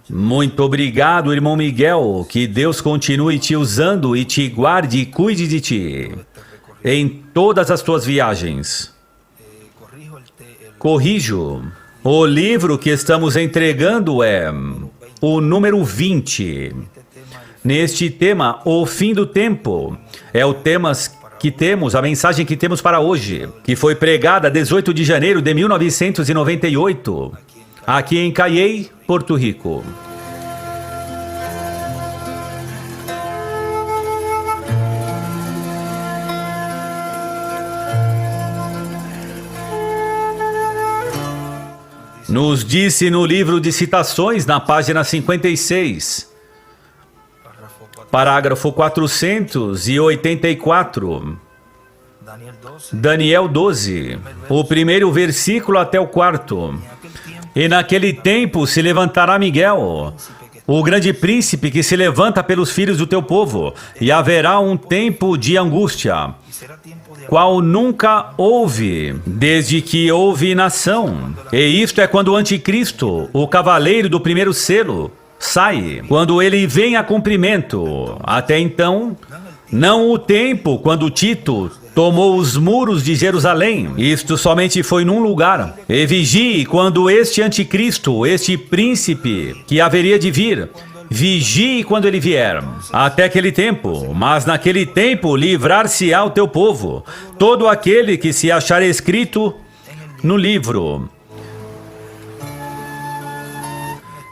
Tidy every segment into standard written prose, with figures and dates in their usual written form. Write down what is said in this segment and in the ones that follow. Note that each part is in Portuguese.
Muito obrigado, irmão Miguel. Que Deus continue te usando e te guarde e cuide de ti em todas as tuas viagens. Corrijo. O livro que estamos entregando é o número 20. Neste tema, o fim do tempo, é o tema que temos, a mensagem que temos para hoje, que foi pregada 18 de janeiro de 1998, aqui em Cayey, Porto Rico. Nos disse no livro de citações, na página 56, parágrafo 484, Daniel 12, o primeiro versículo até o quarto. E naquele tempo se levantará Miguel, o grande príncipe que se levanta pelos filhos do teu povo, e haverá um tempo de angústia, qual nunca houve, desde que houve nação. E isto é quando o anticristo, o cavaleiro do primeiro selo, sai, quando ele vem a cumprimento. Até então, não o tempo quando Tito tomou os muros de Jerusalém. Isto somente foi num lugar. E vigie quando este anticristo, este príncipe que haveria de vir, vigie quando ele vier, até aquele tempo. Mas naquele tempo livrar-se-á o teu povo, todo aquele que se achar escrito no livro.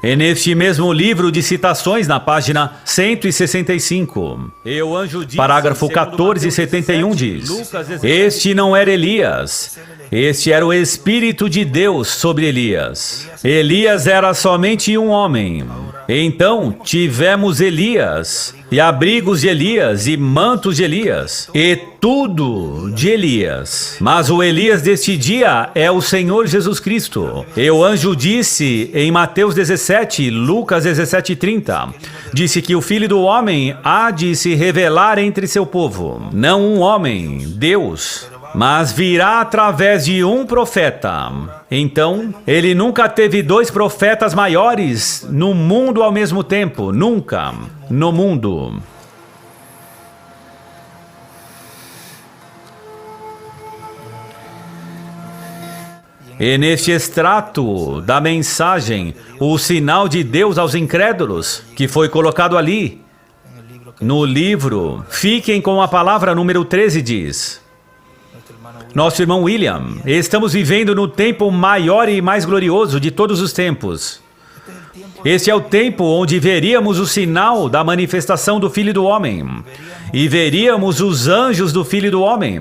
E neste mesmo livro de citações, na página 165, parágrafo 1471 diz: Este não era Elias, este era o Espírito de Deus sobre Elias. Elias era somente um homem. Então tivemos Elias, e abrigos de Elias, e mantos de Elias, e tudo de Elias. Mas o Elias deste dia é o Senhor Jesus Cristo. E o anjo disse em Mateus 17, Lucas 17:30, disse que o Filho do Homem há de se revelar entre seu povo. Não um homem, Deus, mas virá através de um profeta. Então, ele nunca teve dois profetas maiores no mundo ao mesmo tempo. Nunca no mundo. E neste extrato da mensagem, o sinal de Deus aos incrédulos, que foi colocado ali, no livro, fiquem com a palavra número 13, diz: Nosso irmão William, estamos vivendo no tempo maior e mais glorioso de todos os tempos. Este é o tempo onde veríamos o sinal da manifestação do Filho do Homem. E veríamos os anjos do Filho do Homem,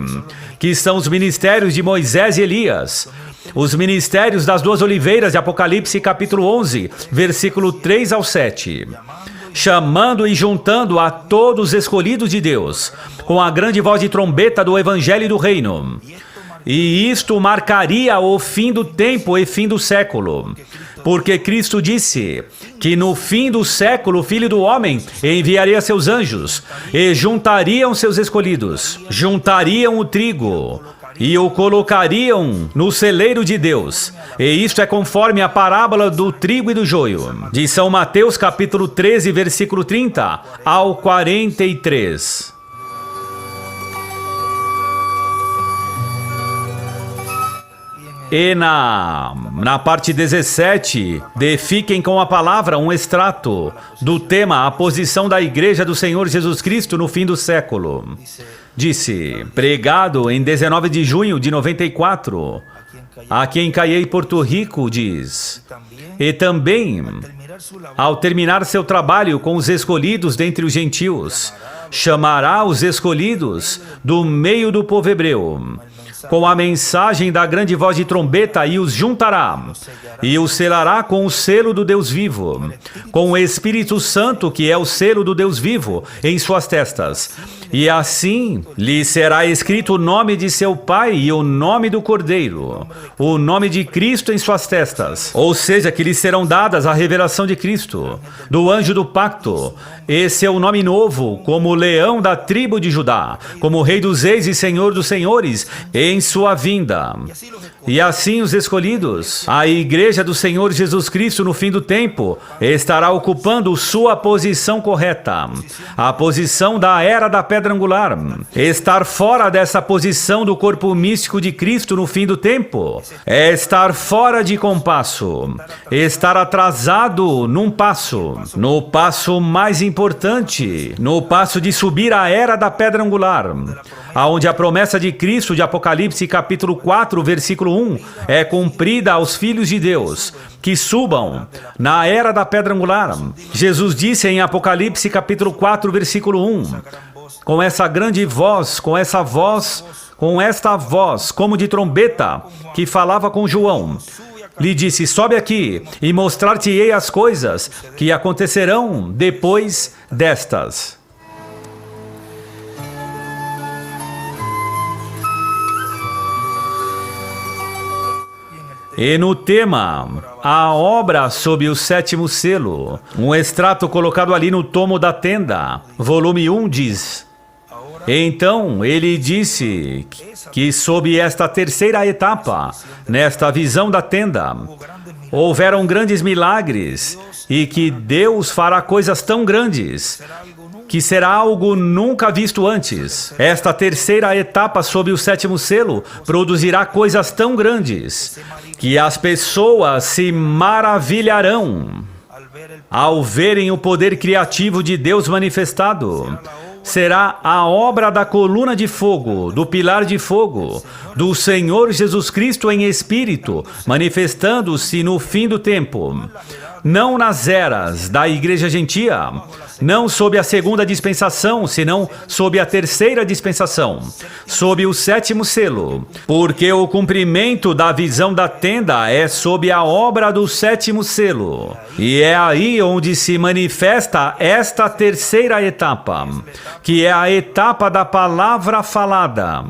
que são os ministérios de Moisés e Elias. Os ministérios das duas oliveiras de Apocalipse capítulo 11, versículo 3 ao 7. Chamando e juntando a todos os escolhidos de Deus, com a grande voz de trombeta do Evangelho e do Reino. E isto marcaria o fim do tempo e fim do século. Porque Cristo disse que no fim do século o Filho do Homem enviaria seus anjos e juntariam seus escolhidos, juntariam o trigo e o colocariam no celeiro de Deus. E isto é conforme a parábola do trigo e do joio, de São Mateus capítulo 13, versículo 30 ao 43. E na parte 17, de Fiquem com a Palavra, um extrato do tema A Posição da Igreja do Senhor Jesus Cristo no Fim do Século. Disse, pregado em 19 de junho de 94, aqui em Cayey, Porto Rico, diz: E também, ao terminar seu trabalho com os escolhidos dentre os gentios, chamará os escolhidos do meio do povo hebreu, com a mensagem da grande voz de trombeta, e os juntará, e os selará com o selo do Deus vivo, com o Espírito Santo, que é o selo do Deus vivo, em suas testas. E assim lhe será escrito o nome de seu pai e o nome do Cordeiro, o nome de Cristo em suas testas. Ou seja, que lhe serão dadas a revelação de Cristo, do anjo do pacto. Esse é o nome novo, como leão da tribo de Judá, como rei dos reis e senhor dos senhores, em sua vinda. E assim os escolhidos, a igreja do Senhor Jesus Cristo no fim do tempo, estará ocupando sua posição correta, a posição da era da pedra angular. Estar fora dessa posição do corpo místico de Cristo no fim do tempo é estar fora de compasso, estar atrasado num passo, no passo mais importante, no passo de subir a era da pedra angular, aonde a promessa de Cristo de Apocalipse capítulo 4, versículo 1, é cumprida aos filhos de Deus, que subam na era da pedra angular. Jesus disse em Apocalipse capítulo 4, versículo 1, com essa grande voz, com esta voz, como de trombeta, que falava com João, lhe disse: sobe aqui e mostrar-te-ei as coisas que acontecerão depois destas. E no tema, a obra sob o sétimo selo, um extrato colocado ali no tomo da tenda, volume 1 diz: então ele disse que sob esta terceira etapa, nesta visão da tenda, houveram grandes milagres e que Deus fará coisas tão grandes que será algo nunca visto antes. Esta terceira etapa sob o sétimo selo produzirá coisas tão grandes que as pessoas se maravilharão ao verem o poder criativo de Deus manifestado. Será a obra da coluna de fogo, do pilar de fogo, do Senhor Jesus Cristo em espírito, manifestando-se no fim do tempo. Não nas eras da igreja gentia, não sob a segunda dispensação, senão sob a terceira dispensação, sob o sétimo selo, porque o cumprimento da visão da tenda é sob a obra do sétimo selo. E é aí onde se manifesta esta terceira etapa, que é a etapa da palavra falada.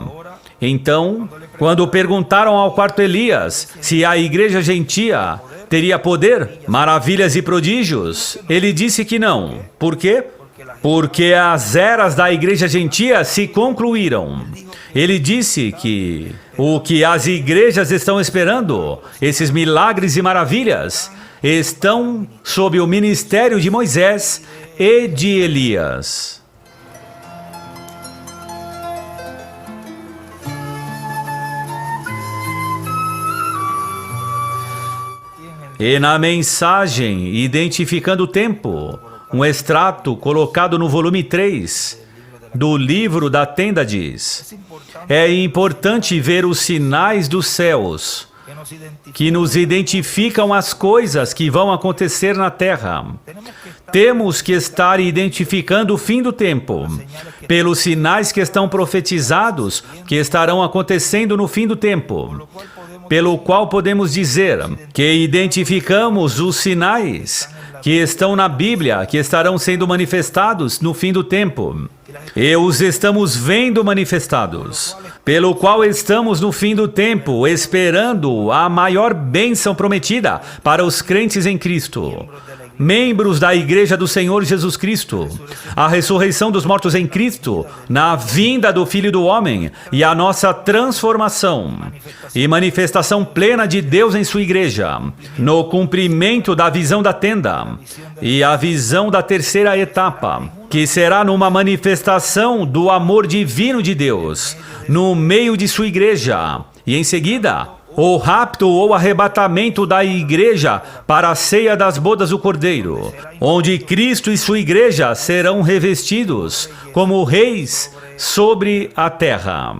Então, quando perguntaram ao quarto Elias se a igreja gentia teria poder, maravilhas e prodígios, ele disse que não. Por quê? Porque as eras da igreja gentia se concluíram. Ele disse que o que as igrejas estão esperando, esses milagres e maravilhas, estão sob o ministério de Moisés e de Elias. E na mensagem, identificando o tempo, um extrato colocado no volume 3 do livro da tenda diz: é importante ver os sinais dos céus, que nos identificam as coisas que vão acontecer na terra. Temos que estar identificando o fim do tempo, pelos sinais que estão profetizados, que estarão acontecendo no fim do tempo. Pelo qual podemos dizer que identificamos os sinais que estão na Bíblia, que estarão sendo manifestados no fim do tempo. E os estamos vendo manifestados, pelo qual estamos no fim do tempo, esperando a maior bênção prometida para os crentes em Cristo. Membros da Igreja do Senhor Jesus Cristo, a ressurreição dos mortos em Cristo, na vinda do Filho do Homem e a nossa transformação e manifestação plena de Deus em sua Igreja, no cumprimento da visão da tenda e a visão da terceira etapa, que será numa manifestação do amor divino de Deus, no meio de sua Igreja, e em seguida, o rapto ou arrebatamento da igreja para a ceia das bodas do Cordeiro, onde Cristo e sua igreja serão revestidos como reis sobre a terra.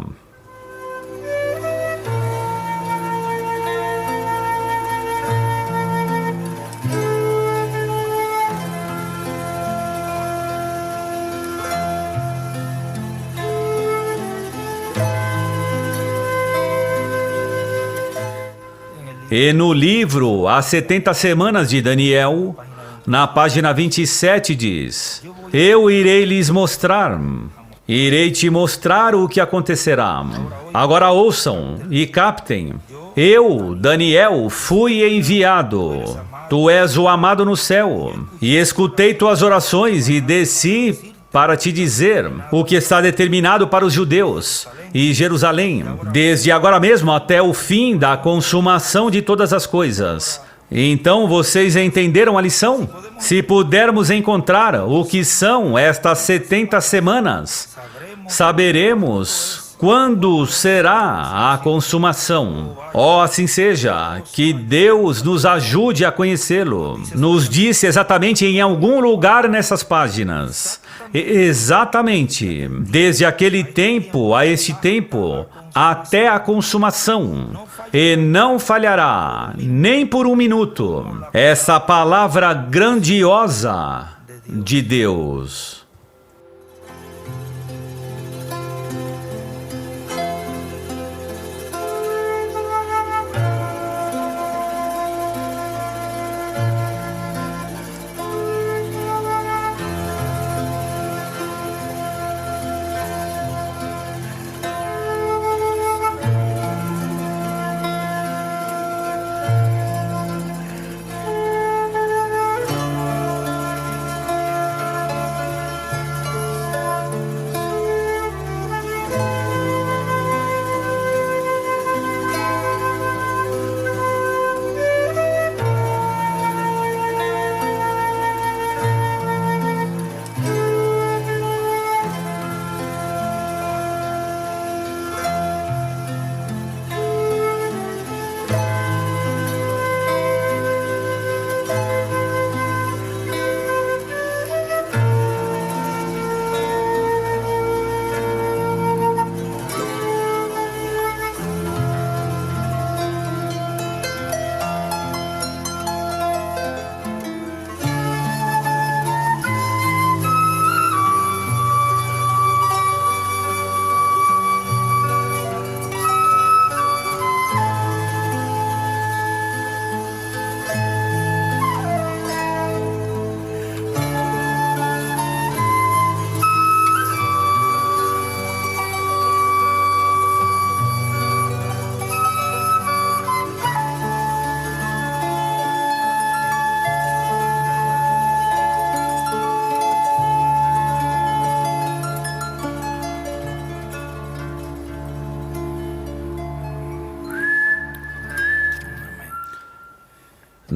E no livro As 70 Semanas de Daniel, na página 27 diz: eu irei lhes mostrar Irei te mostrar o que acontecerá. Agora ouçam e captem. Eu, Daniel, fui enviado. Tu és o amado no céu. E escutei tuas orações e desci para te dizer o que está determinado para os judeus e Jerusalém, desde agora mesmo até o fim da consumação de todas as coisas. Então vocês entenderam a lição? Se pudermos encontrar o que são estas 70 semanas, saberemos quando será a consumação. Oh, assim seja, que Deus nos ajude a conhecê-lo. Nos disse exatamente em algum lugar nessas páginas. Exatamente, desde aquele tempo a este tempo, até a consumação. E não falhará, nem por um minuto, essa palavra grandiosa de Deus.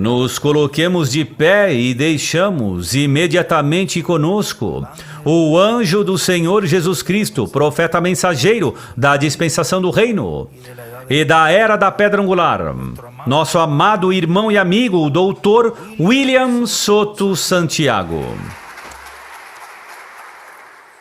Nos coloquemos de pé e deixamos imediatamente conosco o anjo do Senhor Jesus Cristo, profeta mensageiro da dispensação do reino e da era da pedra angular, nosso amado irmão e amigo, o doutor William Soto Santiago.